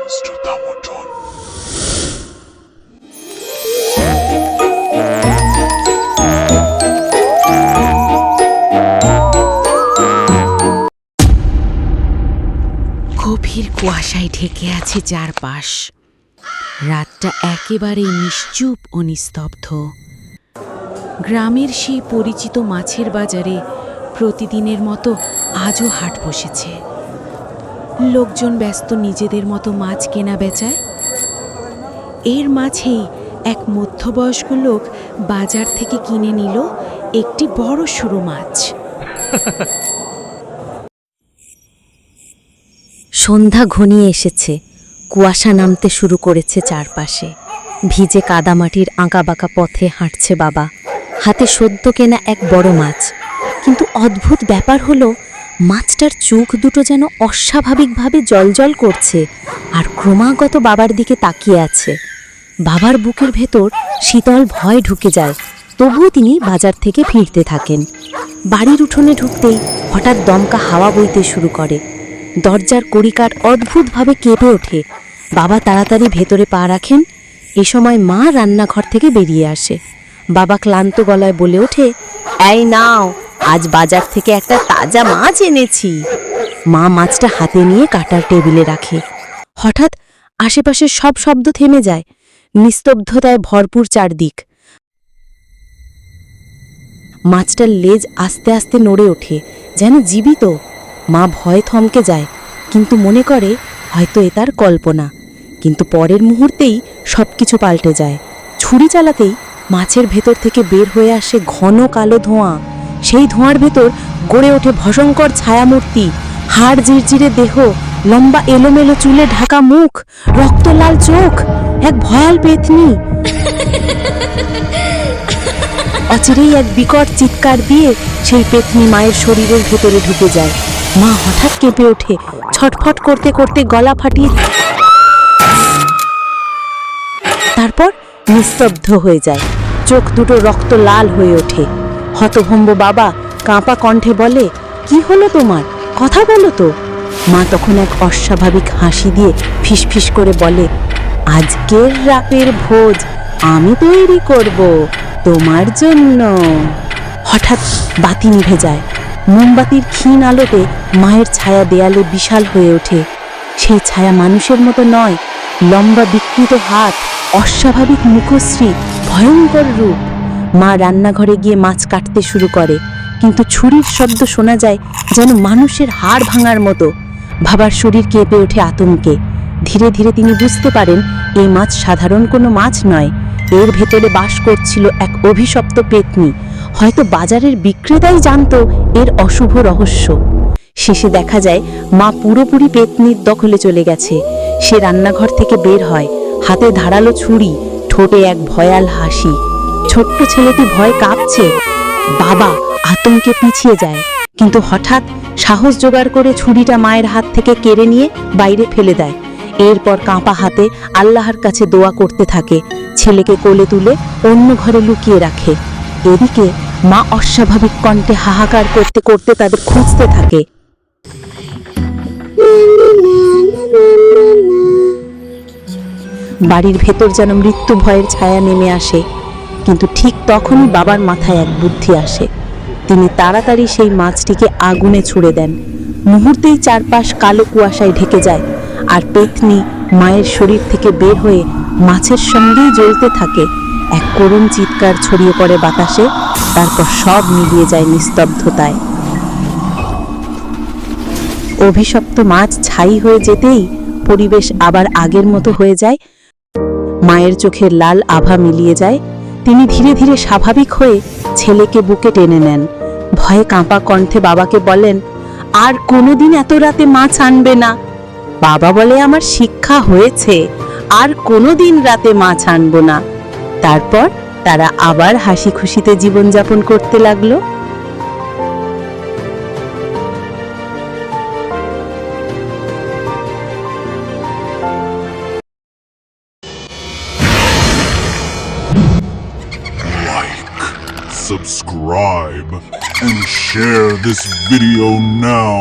comes to Damoton. গভীর কুয়াশায় ঢেকে আছে চারপাশ। রাতটা একেবারে নিশ্চুপ ও নিস্তব্ধ। গ্রামের সেই পরিচিত মাছের বাজারে প্রতিদিনের মতো আজও হাট বসেছে। লোকজন ব্যস্ত নিজেদের মতো মাছ কেনা বেচায়। এর মাঝেই এক মধ্যবয়স্ক লোক বাজার থেকে কিনে নিল একটি বড় সরু মাছ। সন্ধ্যা ঘনিয়ে এসেছে, কুয়াশা নামতে শুরু করেছে চারপাশে। ভিজে কাদামাটির আঁকাবাঁকা পথে হাঁটছে বাবা, হাতে সদ্য কেনা এক বড় মাছ। কিন্তু অদ্ভুত ব্যাপার হলো, মাছটার চোখ দুটো যেন অস্বাভাবিকভাবে জ্বলজ্বল করছে আর ক্রমাগত বাবার দিকে তাকিয়ে আছে। বাবার বুকের ভেতর শীতল ভয় ঢুকে যায়, তবুও তিনি বাজার থেকে ফিরতে থাকেন। বাড়ির উঠোনে ঢুকতেই হঠাৎ দমকা হাওয়া বইতে শুরু করে। দরজার কড়িকাঠ অদ্ভুতভাবে কেঁপে ওঠে। বাবা তাড়াতাড়ি ভেতরে পা রাখেন। এ সময় মা রান্নাঘর থেকে বেরিয়ে আসে। বাবা ক্লান্ত গলায় বলে ওঠে, এই নাও, আজ বাজার থেকে একটা তাজা মাছ এনেছি। মা মাছটা হাতে নিয়ে কাটার টেবিলে রাখে। হঠাৎ আশেপাশের সব শব্দ থেমে যায়, নিস্তব্ধতায় ভরপুর চারদিক। মাছটার লেজ আস্তে আস্তে নড়ে ওঠে, যেন জীবিত। মা ভয়ে থমকে যায়, কিন্তু মনে করে হয়তো এ তার কল্পনা। কিন্তু পরের মুহূর্তেই সবকিছু পাল্টে যায়। ছুরি চালাতেই মাছের ভেতর থেকে বের হয়ে আসে ঘন কালো ধোঁয়া। সেই ধোঁয়ার ভেতর গড়ে ওঠে ভয়ঙ্কর ছায়ামূর্তি। হাড় জিরজিরে দেহ, লম্বা এলোমেলো চুলে ঢাকা মুখ, রক্তলাল চোখ, এক ভয়াল পেতনি। অচিরেই এক বিকট চিৎকার দিয়ে সেই পেতনি মায়ের শরীরের ভেতরে ঢুকে যায়। মা হঠাৎ কেঁপে ওঠে, ছটফট করতে করতে গলা ফাটিয়ে তারপর নিস্তব্ধ হয়ে যায়। চোখ দুটো রক্ত লাল হয়ে ওঠে। হতভম্ব বাবা কাঁপা কণ্ঠে বলে, কি হলো তোমার? কথা বলো তো। মা তখন এক অস্বাভাবিক হাসি দিয়ে ফিসফিস করে বলে, আজকের রাতের ভোজ আমি তৈরি করব তোমার জন্য। হঠাৎ বাতি নিভে যায়। মোমবাতির ক্ষীণ আলোতে মায়ের ছায়া দেয়ালে বিশাল হয়ে ওঠে। সেই ছায়া মানুষের মতো নয়, লম্বা বিকৃত হাত, অস্বাভাবিক মুখশ্রী, ভয়ঙ্কর রূপ। মা রান্নাঘরে গিয়ে মাছ কাটতে শুরু করে, কিন্তু ছুরির শব্দ শোনা যায় যেন মানুষের হাড় ভাঙার মতো। বাবার শরীর কেঁপে ওঠে আতঙ্কে। ধীরে ধীরে তিনি বুঝতে পারেন এই মাছ সাধারণ কোনো মাছ নয়, এর ভেতরে বাস করছিল এক অভিশপ্ত পেতনি। হয়তো বাজারের বিক্রেতাই জানত এর অশুভ রহস্য। শেষে দেখা যায় মা পুরোপুরি পেতনির দখলে চলে গেছে। সে রান্নাঘর থেকে বের হয়, হাতে ধারালো ছুরি, ঠোঁটে এক ভয়াল হাসি। ছোট্ট ছেলেটি ভয় কাঁপছে। বাবা আতঙ্কে পিছিয়ে যায়, কিন্তু হঠাৎ সাহস জোগাড় করে ছুরিটা মায়ের হাত থেকে কেড়ে নিয়ে বাইরে ফেলে দেয়। এরপর কাঁপা হাতে আল্লাহর কাছে দোয়া করতে থাকে। ছেলেকে কোলে তুলে অন্য ঘরে লুকিয়ে রাখে। এদিকে মা অস্বাভাবিক কণ্ঠে হাহাকার করতে করতে তাদের খুঁজতে থাকে। বাড়ির ভেতর যেন মৃত্যু ভয়ের ছায়া নেমে আসে। কিন্তু ঠিক তখনই বাবার মাথায় এক বুদ্ধি আসে। তিনি তাড়াতাড়ি সেই মাছটিকে আগুনে ছুড়ে দেন। মুহূর্তেই চারপাশ কালো কুয়াশায় ঢেকে যায়, আর পেতনি মায়ের শরীর থেকে বের হয়ে মাছের সঙ্গেই জ্বলতে থাকে। এক করুণ চিৎকার ছড়িয়ে পড়ে বাতাসে, তারপর সব মিলিয়ে যায় নিস্তব্ধতায়। অভিশপ্ত মাছ ছাই হয়ে যেতেই পরিবেশ আবার আগের মতো হয়ে যায়। মায়ের চোখের লাল আভা মিলিয়ে যায়। তিনি ধীরে ধীরে স্বাভাবিক হয়ে ছেলেকে বুকে টেনে নেন। ভয়ে কাঁপা কণ্ঠে বাবাকে বলেন, আর কোনোদিন এত রাতে মাছ আনবে না। বাবা বলে, আমার শিক্ষা হয়েছে, আর কোনোদিন রাতে মাছ আনবো না। তারপর তারা আবার হাসি খুশিতে জীবনযাপন করতে লাগলো। Subscribe and share this video now.